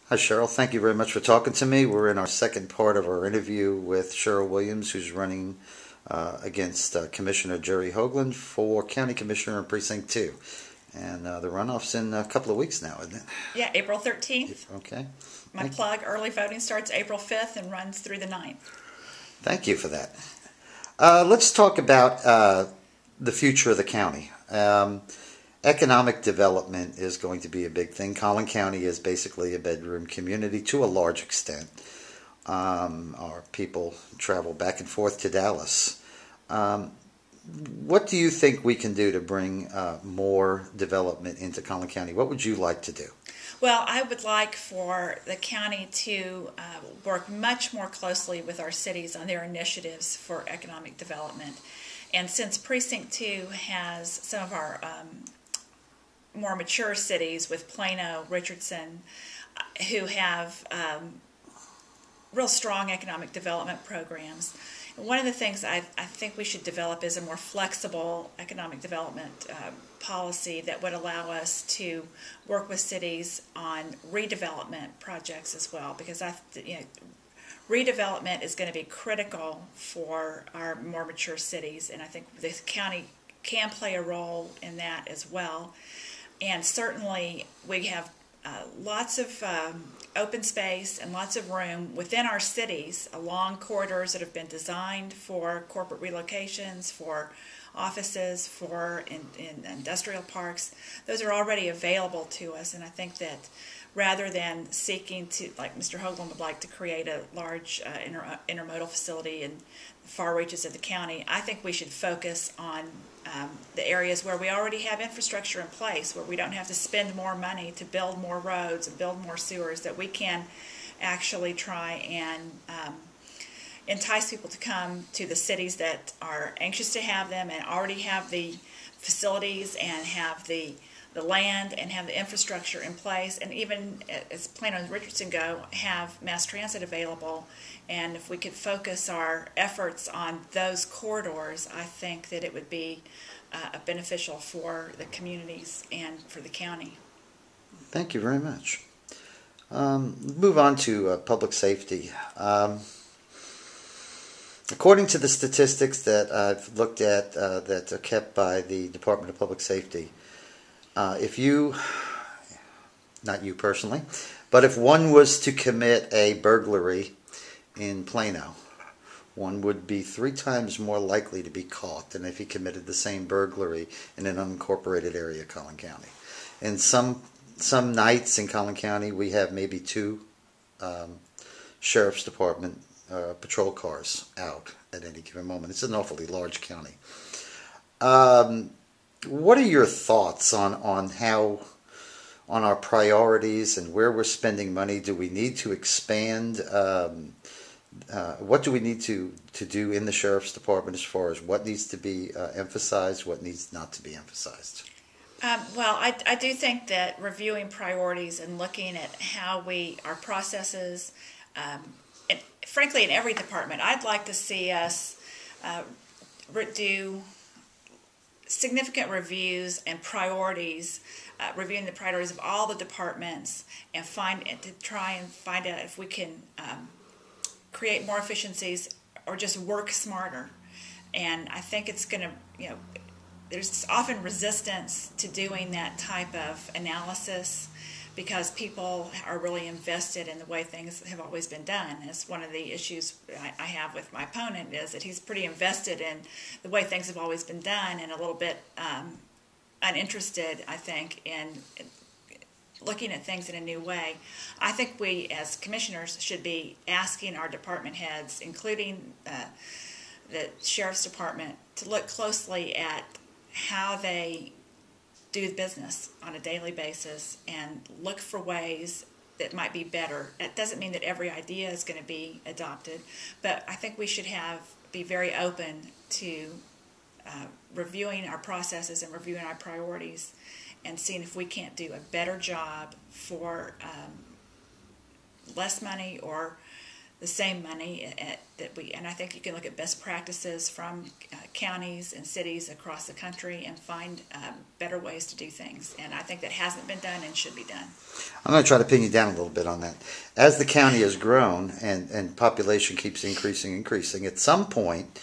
Hi, Cheryl. Thank you very much for talking to me. We're in our second part of our interview with Cheryl Williams, who's running against Commissioner Jerry Hoagland for County Commissioner in Precinct 2. And the runoff's in a couple of weeks now, isn't it? Yeah, April 13th. Okay. My plug, early voting starts April 5th and runs through the 9th. Thank you for that. Let's talk about the future of the county. Economic development is going to be a big thing. Collin County is basically a bedroom community to a large extent. Our people travel back and forth to Dallas. What do you think we can do to bring more development into Collin County? What would you like to do? Well, I would like for the county to work much more closely with our cities on their initiatives for economic development. And since Precinct 2 has some of our more mature cities with Plano, Richardson, who have real strong economic development programs. One of the things I think we should develop is a more flexible economic development policy that would allow us to work with cities on redevelopment projects as well, because redevelopment is going to be critical for our more mature cities, and I think the county can play a role in that as well. And certainly we have lots of open space and lots of room within our cities along corridors that have been designed for corporate relocations, for offices, for in industrial parks. Those are already available to us, and I think that rather than seeking to, like Mr. Hoagland would like to create a large intermodal facility in the far reaches of the county, I think we should focus on the areas where we already have infrastructure in place, where we don't have to spend more money to build more roads and build more sewers, that we can actually try and entice people to come to the cities that are anxious to have them and already have the facilities and have the land and have the infrastructure in place, and even as Plano and Richardson go, have mass transit available. And if we could focus our efforts on those corridors, I think that it would be beneficial for the communities and for the county. Thank you very much. Move on to public safety. According to the statistics that I've looked at that are kept by the Department of Public Safety, if you, not you personally, but if one was to commit a burglary in Plano, one would be 3 times more likely to be caught than if he committed the same burglary in an unincorporated area of Collin County. And some nights in Collin County we have maybe 2 sheriff's department patrol cars out at any given moment. It's an awfully large county. What are your thoughts on how, on our priorities and where we're spending money? Do we need to expand? What do we need to do in the sheriff's department as far as what needs to be emphasized, what needs not to be emphasized? Well, I do think that reviewing priorities and looking at how our processes, and frankly in every department, I'd like to see us do significant reviews and priorities, reviewing the priorities of all the departments, and to try and find out if we can create more efficiencies or just work smarter. And I think it's going to, there's often resistance to doing that type of analysis because people are really invested in the way things have always been done. It's one of the issues I have with my opponent, is that he's pretty invested in the way things have always been done and a little bit uninterested, I think, in looking at things in a new way. I think we as commissioners should be asking our department heads, including the sheriff's department, to look closely at how they do business on a daily basis and look for ways that might be better. It doesn't mean that every idea is going to be adopted, but I think we should be very open to reviewing our processes and reviewing our priorities and seeing if we can't do a better job for less money or the same money and I think you can look at best practices from counties and cities across the country and find better ways to do things. And I think that hasn't been done and should be done. I'm going to try to pin you down a little bit on that. As the county has grown and population keeps increasing, at some point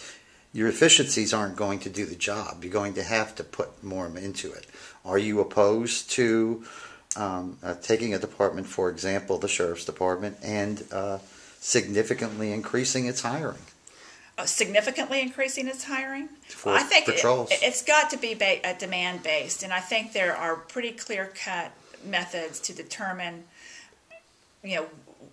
your efficiencies aren't going to do the job. You're going to have to put more into it. Are you opposed to taking a department, for example, the Sheriff's Department, and significantly increasing its hiring? Significantly increasing its hiring? For I think patrols. It's got to be demand-based, and I think there are pretty clear-cut methods to determine,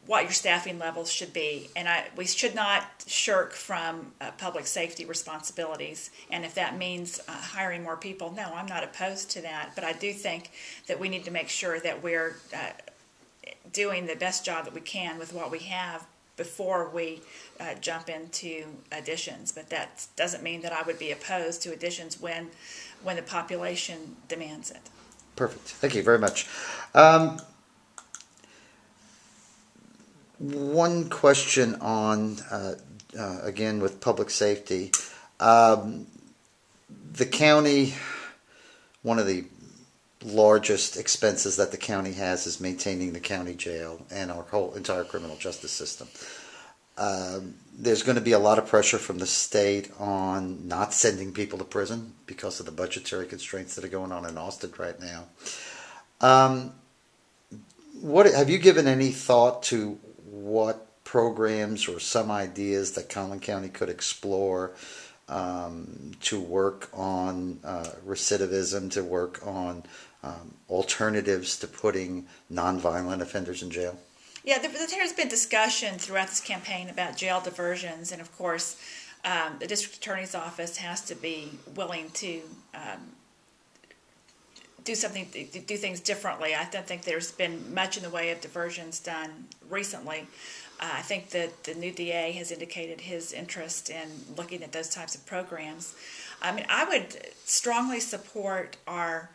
what your staffing levels should be. And we should not shirk from public safety responsibilities. And if that means hiring more people, no, I'm not opposed to that. But I do think that we need to make sure that we're doing the best job that we can with what we have before we jump into additions. But that doesn't mean that I would be opposed to additions when the population demands it. Perfect. Thank you very much. One question on, again, with public safety. The county, one of the largest expenses that the county has is maintaining the county jail and our whole entire criminal justice system. There's going to be a lot of pressure from the state on not sending people to prison because of the budgetary constraints that are going on in Austin right now. What have you given any thought to what programs or some ideas that Collin County could explore to work on recidivism, to work on alternatives to putting nonviolent offenders in jail? Yeah, there's been discussion throughout this campaign about jail diversions, and of course, the district attorney's office has to be willing to do things differently. I don't think there's been much in the way of diversions done recently. I think that the new DA has indicated his interest in looking at those types of programs. I mean, I would strongly support our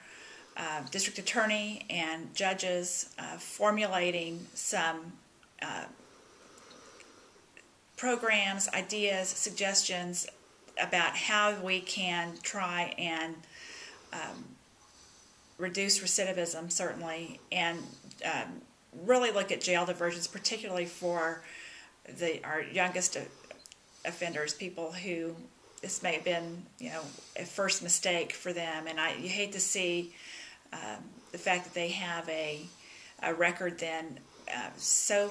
district attorney and judges formulating some programs, ideas, suggestions about how we can try and reduce recidivism, certainly, and really look at jail diversions, particularly for our youngest offenders, people who this may have been, a first mistake for them, and you hate to see the fact that they have a record then so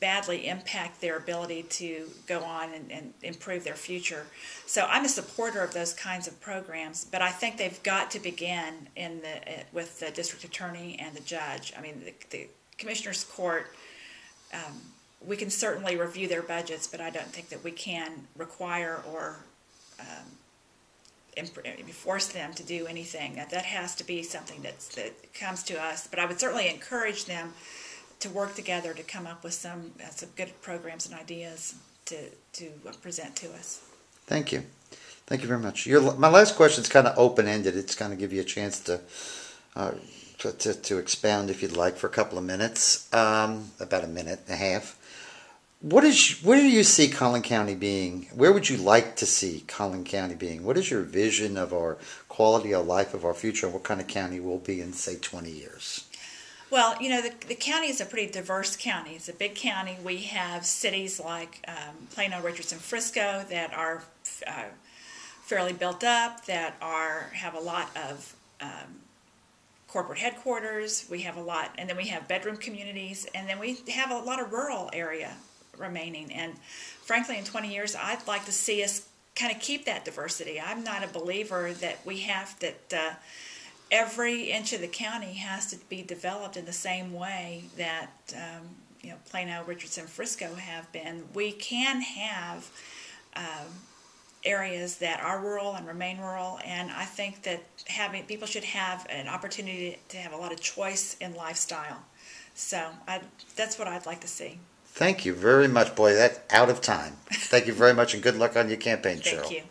badly impact their ability to go on and improve their future. So I'm a supporter of those kinds of programs, but I think they've got to begin with the district attorney and the judge. I mean, the Commissioner's Court, we can certainly review their budgets, but I don't think that we can require or force them to do anything. That has to be something that comes to us. But I would certainly encourage them to work together to come up with some good programs and ideas to present to us. Thank you. Thank you very much. My last question is kind of open-ended. It's kind of give you a chance to expound, if you'd like, for a couple of minutes, about a minute and a half. Where do you see Collin County being? Where would you like to see Collin County being? What is your vision of our quality of life, of our future, and what kind of county we'll be in, say, 20 years? Well, the county is a pretty diverse county. It's a big county. We have cities like Plano, Richardson, Frisco that are fairly built up, that have a lot of corporate headquarters. We have a lot, and then we have bedroom communities, and then we have a lot of rural area remaining. And frankly, in 20 years, I'd like to see us kind of keep that diversity. I'm not a believer that every inch of the county has to be developed in the same way that Plano, Richardson, Frisco have been. We can have areas that are rural and remain rural, and I think that people should have an opportunity to have a lot of choice in lifestyle. So that's what I'd like to see. Thank you very much. Boy, that's out of time. Thank you very much, and good luck on your campaign, Cheryl. Thank you.